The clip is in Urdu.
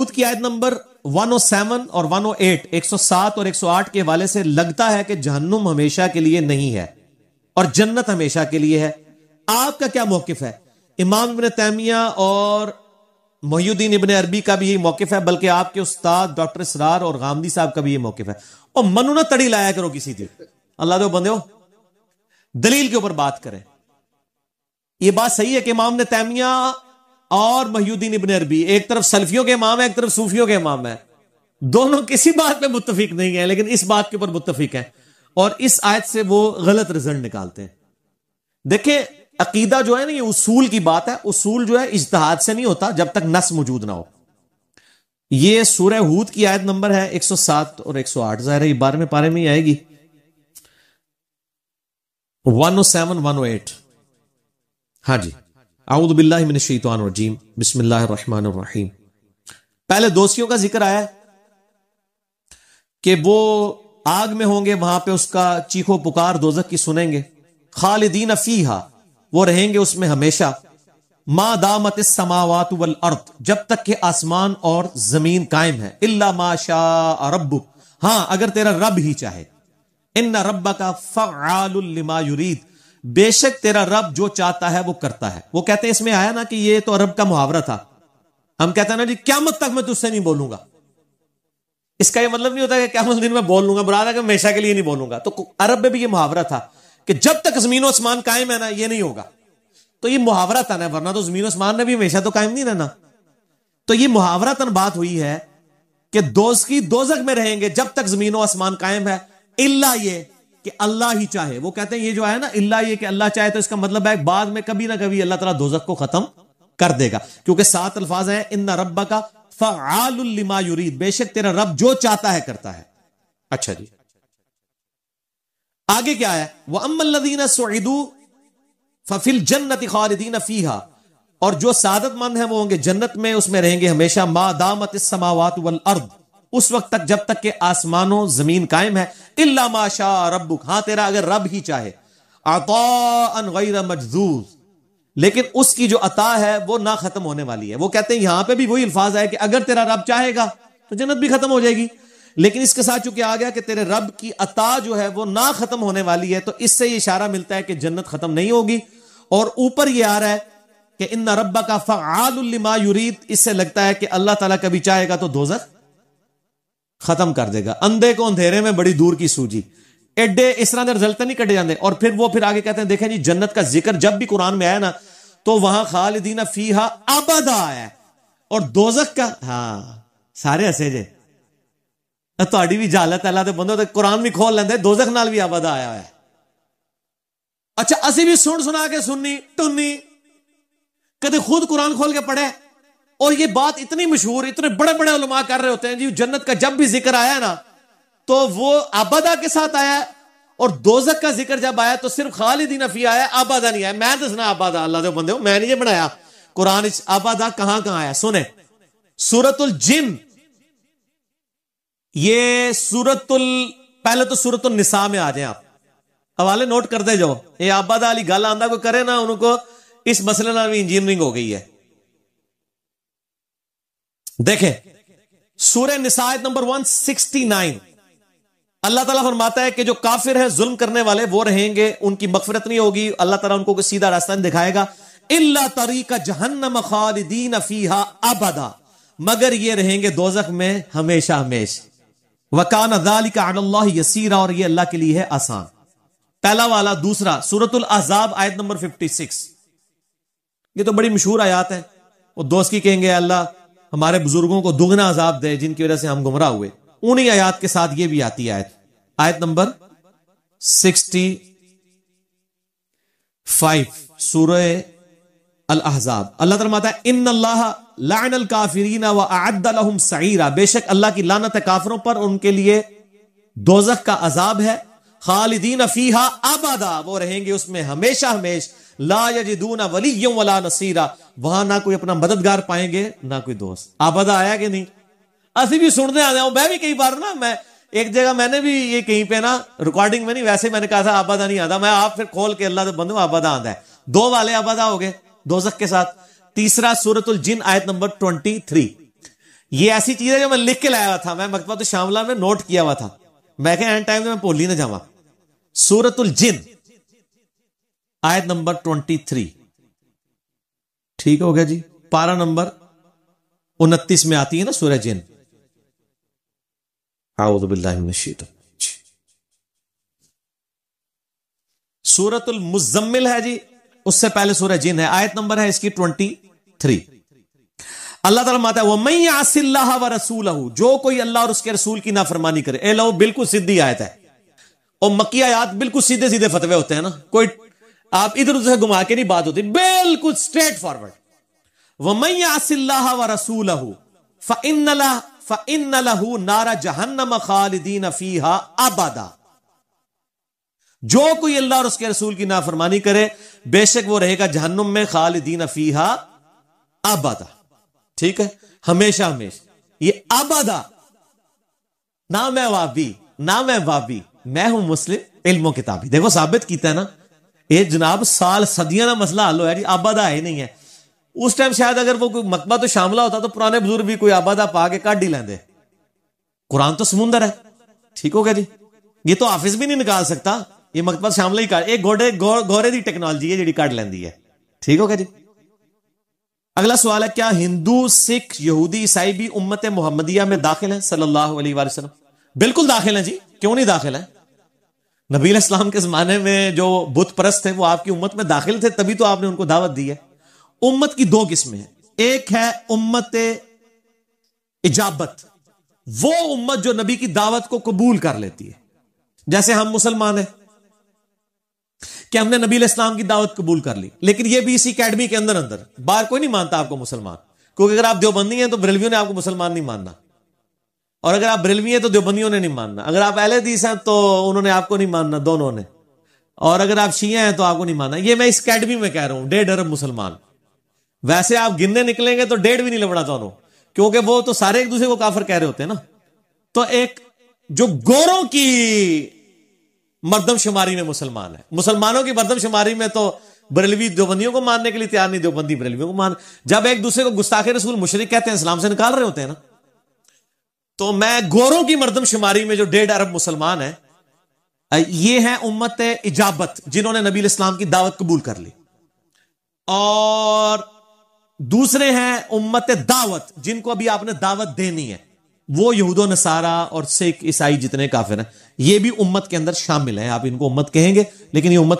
ہود کی آیت نمبر 107 اور 108 107 اور 108 کے حوالے سے لگتا ہے کہ جہنم ہمیشہ کے لیے نہیں ہے اور جنت ہمیشہ کے لیے ہے. آپ کا کیا موقف ہے؟ امام ابن تیمیہ اور محی الدین ابن عربی کا بھی یہ موقف ہے، بلکہ آپ کے استاد ڈاکٹر اسرار اور غامدی صاحب کا بھی یہ موقف ہے. اور منو نہ تڑی لایا کرو کسی دن، اللہ دے بندے ہو، دلیل کے اوپر بات کریں. یہ بات صحیح ہے کہ امام ابن تیمیہ اور محی الدین ابن عربی ایک طرف سلفیوں کے امام ہے، ایک طرف صوفیوں کے امام ہے، دونوں کسی بات پہ متفق نہیں ہیں، لیکن اس بات کے اوپر متفق ہیں اور اس آیت سے وہ غلط رزلٹ نکالتے ہیں. دیکھیں عقیدہ جو ہے نا، یہ اصول کی بات ہے. اصول جو ہے اجتہاد سے نہیں ہوتا جب تک نص موجود نہ ہو. یہ سورہ ہود کی آیت نمبر ہے 107 اور 108، ظاہر ہے یہ 12ویں پارے میں ہی آئے گی. 107 108. ہاں جی، اعوذ باللہ من الشیطان الرجیم، بسم اللہ الرحمن الرحیم. پہلے دوستیوں کا ذکر آیا کہ وہ آگ میں ہوں گے، وہاں پہ اس کا چیخو پکار دوزخ کی سنیں گے. خالدین فیہا، وہ رہیں گے اس میں ہمیشہ. ما دامت السماوات والارض، جب تک کہ آسمان اور زمین قائم ہے. الا ما شاء ربک، ہاں اگر تیرا رب ہی چاہے. ان ربک فعال لما یرید، بے شک تیرا رب جو چاہتا ہے وہ کرتا ہے. وہ کہتے ہیں اس میں آیا نا کہ یہ تو عرب کا محاورہ تھا. ہم کہتے ہیں نا جی قیامت تک میں تجھ سے نہیں بولوں گا. اس کا یہ مطلب نہیں ہوتا کہ قیامت دن میں بول لوں گا، برا کہ ہمیشہ کے لیے نہیں بولوں گا. تو عرب میں بھی یہ محاورہ تھا کہ جب تک زمین و آسمان قائم ہے نا یہ نہیں ہوگا. تو یہ محاورہ تن ہے، ورنہ تو زمین و آسمان نے بھی ہمیشہ تو قائم نہیں رہنا. تو یہ محاورہ تن بات ہوئی ہے کہ دوزخ میں رہیں گے جب تک زمین و آسمان قائم ہے، الا یہ کہ اللہ ہی چاہے. وہ کہتے ہیں یہ جو ہے نا الا یہ کہ اللہ چاہے، تو اس کا مطلب ہے بعد میں کبھی نہ کبھی اللہ تعالیٰ دوزخ کو ختم کر دے گا، کیونکہ 7 الفاظ ہیں ان ربک فعال لما یرید، بے شک تیرا رب جو چاہتا ہے کرتا ہے. اچھا جی آگے کیا ہے؟ وَأَمَّا الَّذِينَ سُعِدُوا فَفِي الْجَنَّةِ خَالِدِينَ فِيهَا، اور جو سعادت مند ہیں وہ ہوں گے جنت میں، اس میں رہیں گے ہمیشہ. ما دامت السماوات والارض، اس وقت تک جب تک کہ آسمانوں زمین قائم ہے. الا ما شاء ربک، ہاں تیرا اگر رب ہی چاہے. عطاء غیر مجذوذ، لیکن اس کی جو عطا ہے وہ نہ ختم ہونے والی ہے. وہ کہتے ہیں یہاں پہ بھی وہی الفاظ ہے کہ اگر تیرا رب چاہے گا تو جنت بھی ختم ہو جائے گی، لیکن اس کے ساتھ چونکہ آ گیا کہ تیرے رب کی عطا جو ہے وہ نہ ختم ہونے والی ہے، تو اس سے یہ اشارہ ملتا ہے کہ جنت ختم نہیں ہوگی. اور اوپر یہ آ رہا ہے کہ ان ربک فعال لما یرید، اس سے لگتا ہے کہ اللہ تعالیٰ کبھی چاہے گا تو دوزخ ختم کر دے گا. اندھے کو اندھیرے میں بڑی دور کی سوجی، ایڈے اس طرح کے رزلٹ نہیں کٹے جاندے. اور پھر وہ آگے کہتے ہیں دیکھیں جی جنت کا ذکر جب بھی قرآن میں آیا نا تو وہاں خالدین فیہا ابدا آیا ہے، اور دوزخ کا ہاں سارے ہسے جے تہاڈی بھی جہالت اللہ دے بندو، قرآن بھی کھول لیندے، دوزخ نال بھی ابدا آیا ہے. اچھا اسی بھی سنا کے سننی ٹنی کدے خود قرآن کھول کے پڑھے. اور یہ بات اتنی مشہور، اتنے بڑے بڑے علماء کر رہے ہوتے ہیں جی جنت کا جب بھی ذکر آیا نا تو وہ ابدا کے ساتھ آیا ہے، اور دوزخ کا ذکر جب آیا تو صرف خالدین فیہا آیا، ابدا نہیں آیا. میں دسنا ابدا، اللہ دے بندے میں نہیں یہ بنایا قرآن. ابدا کہاں کہاں آیا سنیں. سورۃ الجن، یہ پہلے تو سورۃ النساء میں آ جائیں آپ، حوالے نوٹ کرتے جاؤ. یہ ابدا والی گل آندا کوئی کرے نا ان کو اس مسئلے نال بھی انجینئرنگ ہو گئی ہے. دیکھیں سورہ نساء آیت نمبر 169، اللہ تعالیٰ فرماتا ہے کہ جو کافر ہے ظلم کرنے والے وہ رہیں گے، ان کی مغفرت نہیں ہوگی، اللہ تعالیٰ ان کو کوئی سیدھا راستہ نہیں دکھائے گا. الا طریق جہنم خالدین فیہا ابدا، مگر یہ رہیں گے دوزخ میں ہمیشہ ہمیشہ. وکان ذلک علی اللہ یسیرا، اور یہ اللہ کے لیے ہے آسان. پہلا والا. دوسرا سورۃ الاحزاب آیت نمبر 56، یہ تو بڑی مشہور آیات ہے. وہ دوست کی کہیں گے اللہ ہمارے بزرگوں کو دگنا عذاب دے جن کی وجہ سے ہم گمراہ ہوئے. انہی آیات کے ساتھ یہ بھی آتی ہے آیت نمبر 65 سورہ الاحزاب. اللہ تعالیٰ فرماتا ہے ان اللہ لعن الکافرین واعد لهم سعیرا، بے شک اللہ کی لعنت ہے کافروں پر، ان کے لیے دوزخ کا عذاب ہے. خالدین فیہا ابدا، وہ رہیں گے اس میں ہمیشہ ہمیشہ. لا یجدون ولیا ولا نصیرا، وہاں نہ کوئی اپنا مددگار پائیں گے نہ کوئی دوست. ابدا آیا کہ نہیں؟ اسی بھی سننے آ جاؤں. میں بھی کئی بار نا، میں ایک جگہ میں نے بھی یہ کہیں پہ نا ریکارڈنگ میں نہیں، ویسے میں نے کہا تھا ابدا نہیں آتا. میں آپ پھر کھول کے اللہ دے بندوں ابدا آتا ہے. 2 والے ابدا ہو گئے دوزخ کے ساتھ. تیسرا سورۃ الجن آیت نمبر 23، یہ ایسی چیز ہے جو میں لکھ کے لایا ہوا تھا، میں مکتبۃ الشاملہ میں نوٹ کیا ہوا تھا، میں کہ اینڈ ٹائم میں بھول ہی نہ جاواں۔ سورۃ الجن آیت نمبر 23، ٹھیک ہو گیا جی، پارہ نمبر 29 میں آتی ہے نا سورہ جن۔ اعوذ باللہ من الشیطان۔ سورۃ المزمل ہے جی، اس سے پہلے سورہ جن ہے، آیت نمبر ہے اس کی 23۔ اللہ تعالیٰ ماتا ہے وَمَن يَعْصِ اللَّهَ وَرَسُولَهُ، جو کوئی اللہ اور اس کے رسول کی نافرمانی کرے۔ اے لو بالکل سیدھی آیت ہے، اور مکی آیات بالکل سیدھے سیدھے فتوے ہوتے ہیں نا، کوئی آپ ادھر ادھر سے گھما کے نہیں بات ہوتی، بالکل سٹریٹ فارورڈ۔ وَمَن يَعْصِ اللَّهَ وَرَسُولَهُ فَإِنَّ لَهُ نَارَ جَهَنَّمَ خَالِدِينَ فِيهَا أَبَدًا، جو کوئی اللہ اور اس کے رسول کی نافرمانی کرے بے شک وہ رہے گا جہنم میں، خالدین فیہا ابدا، ٹھیک ہے، ہمیشہ ہمیشہ۔ یہ ابدا، نہ میں وابی نہ میں وابی، میں ہوں مسلم علم و کتابی۔ دیکھو ثابت کیتا ہے نا، یہ جناب سال صدیاں کا مسئلہ حل ہوا جی، ابدا ہے نہیں ہے۔ اس ٹائم شاید اگر وہ کوئی مکتبہ تو شاملہ ہوتا تو پرانے بزرگ بھی کوئی ابدا پا کے کاٹ ہی لیندے، قرآن تو سمندر ہے، ٹھیک ہو گیا جی، یہ تو حافظ بھی نہیں نکال سکتا، یہ مکتبہ شاملہ ہی ایک گھوڑے دی ٹیکنالوجی ہے جڑی کٹ لیندی ہے، ٹھیک ہو گیا جی۔ اگلا سوال ہے کیا ہندو، سکھ، یہودی، عیسائی بھی امت محمدیہ میں داخل ہیں صلی اللہ علیہ وآلہ وسلم؟ بالکل داخل ہیں جی، کیوں نہیں داخل ہیں؟ نبی علیہ السلام کے زمانے میں جو بت پرست تھے وہ آپ کی امت میں داخل تھے، تبھی تو آپ نے ان کو دعوت دی ہے۔ امت کی دو قسمیں ہیں، ایک ہے امت اجابت، وہ امت جو نبی کی دعوت کو قبول کر لیتی ہے، جیسے ہم مسلمان ہیں کہ ہم نے نبی علیہ السلام کی دعوت قبول کر لی، لیکن یہ بھی اسی اکیڈمی کے اندر باہر کوئی نہیں مانتا آپ کو مسلمان، کیونکہ اگر آپ دیوبندی ہیں تو بریلویوں نے آپ کو مسلمان نہیں ماننا، اور اگر آپ بریلوی ہیں تو دیوبندیوں نے نہیں ماننا، اگر آپ اہل حدیث ہیں تو انہوں نے آپ کو نہیں ماننا، دونوں نے، اور اگر آپ شیعہ ہیں تو آپ کو نہیں ماننا۔ یہ میں اس اکیڈمی میں کہہ رہا ہوں 1.5 ارب مسلمان، ویسے آپ گننے نکلیں گے تو 1.5 بھی نہیں لبڑا چاہوں، کیونکہ وہ تو سارے ایک دوسرے کو کافر کہہ رہے ہوتے ہیں نا۔ تو ایک جو گوروں کی مردم شماری میں مسلمان ہے، مسلمانوں کی مردم شماری میں تو بریلوی دیوبندیوں کو ماننے کے لیے تیار نہیں، دیوبندی بریلویوں کو مان، جب ایک دوسرے کو گستاخ رسول مشرک کہتے ہیں اسلام سے نکال رہے ہوتے ہیں نا۔ تو میں گوروں کی مردم شماری میں جو 1.5 ارب مسلمان ہیں، یہ ہیں امت اجابت، جنہوں نے نبی علیہ السلام کی دعوت قبول کر لی، اور دوسرے ہیں امت دعوت، جن کو ابھی آپ نے دعوت دینی ہے، وہ یہود و نصارہ اور سکھ عیسائی جتنے کافر ہیں، یہ بھی امت کے اندر شامل ہیں، آپ ان کو امت کہیں گے لیکن یہ امت